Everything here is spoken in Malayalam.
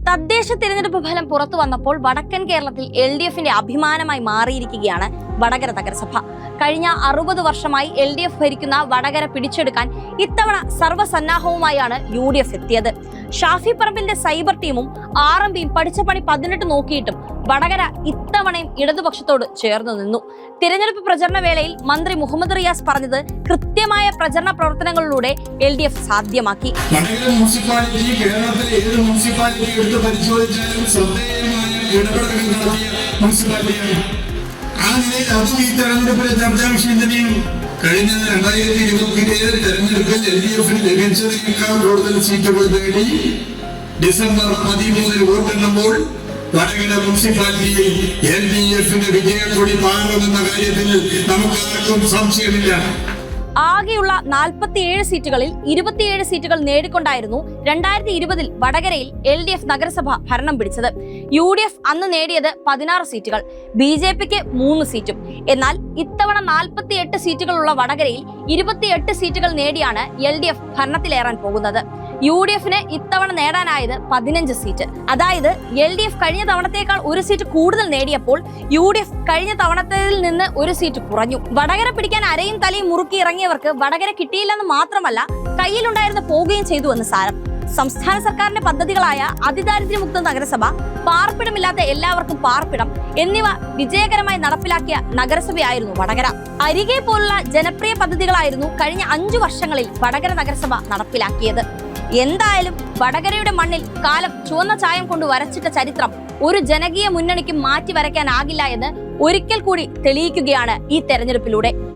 തദ്ദേശ തിരഞ്ഞെടുപ്പ് ഫലം പുറത്തു വന്നപ്പോൾ വടക്കൻ കേരളത്തിൽ LDFന്റെ അഭിമാനമായി മാറിയിരിക്കുകയാണ് വടകര നഗരസഭ. കഴിഞ്ഞ 60 വർഷമായി LDF ഭരിക്കുന്ന വടകര പിടിച്ചെടുക്കാൻ ഇത്തവണ സർവ്വസന്നാഹവുമായാണ് UDF എത്തിയത്. ഷാഫി പറമ്പിന്റെ സൈബർ ടീമും RMPയും പഠിച്ച പണി 18 നോക്കിയിട്ടും വടകര ഇത്തവണയും ഇടതുപക്ഷത്തോട് ചേർന്നു നിന്നു. തിരഞ്ഞെടുപ്പ് പ്രചരണ വേളയിൽ മന്ത്രി മുഹമ്മദ് റിയാസ് പറഞ്ഞത് കൃത്യമായ പ്രചരണ പ്രവർത്തനങ്ങളിലൂടെ LDF സാധ്യമാക്കി. കഴിഞ്ഞ 2027 തെരഞ്ഞെടുപ്പിൽ LDFന് ലഭിച്ചതിനേക്കാൾ കൂടുതൽ സീറ്റുകൾ നേടി ഡിസംബർ 13 വോട്ടെണ്ണുമ്പോൾ വടകര മുനിസിപ്പാലിറ്റിയിൽ LDFന്റെ വിജയം കൂടി മാറുമെന്ന കാര്യത്തിൽ നമുക്കാർക്കും സംശയമില്ല. ആകെയുള്ള 47 സീറ്റുകളിൽ 27 സീറ്റുകൾ നേടിക്കൊണ്ടായിരുന്നു 2020 വടകരയിൽ LDF നഗരസഭ ഭരണം പിടിച്ചത്. UDF അന്ന് നേടിയത് 16 സീറ്റുകൾ, BJPക്ക് 3 സീറ്റും. എന്നാൽ ഇത്തവണ 48 സീറ്റുകളുള്ള വടകരയിൽ 28 സീറ്റുകൾ നേടിയാണ് LDF ഭരണത്തിലേറാൻ പോകുന്നത്. UDFന് ഇത്തവണ നേടാനായത് 15 സീറ്റ്. അതായത് LDF കഴിഞ്ഞ തവണത്തേക്കാൾ 1 സീറ്റ് കൂടുതൽ നേടിയപ്പോൾ UDF കഴിഞ്ഞ തവണത്തിൽ നിന്ന് 1 സീറ്റ് കുറഞ്ഞു. വടകര പിടിക്കാൻ അരയും തലയും മുറുക്കി ഇറങ്ങിയവർക്ക് വടകര കിട്ടിയില്ലെന്ന് മാത്രമല്ല കയ്യിലുണ്ടായിരുന്ന പോവുകയും ചെയ്തു എന്ന് സാരം. സംസ്ഥാന സർക്കാരിന്റെ പദ്ധതികളായ അതിദാരിദ്ര്യമുക്ത നഗരസഭ, പാർപ്പിടമില്ലാത്ത എല്ലാവർക്കും പാർപ്പിടം എന്നിവ വിജയകരമായി നടപ്പിലാക്കിയ നഗരസഭയായിരുന്നു വടകര. അരികെ പോലുള്ള ജനപ്രിയ പദ്ധതികളായിരുന്നു കഴിഞ്ഞ 5 വർഷങ്ങളിൽ വടകര നഗരസഭ നടപ്പിലാക്കിയത്. എന്തായാലും വടകരയുടെ മണ്ണിൽ കാലം ചുവന്ന ചായം കൊണ്ട് വരച്ചിട്ട ചരിത്രം ഒരു ജനകീയ മുന്നണിക്ക് മാറ്റി വരയ്ക്കാനാകില്ല എന്ന് ഒരിക്കൽ കൂടി തെളിയിക്കുകയാണ് ഈ തെരഞ്ഞെടുപ്പിലൂടെ.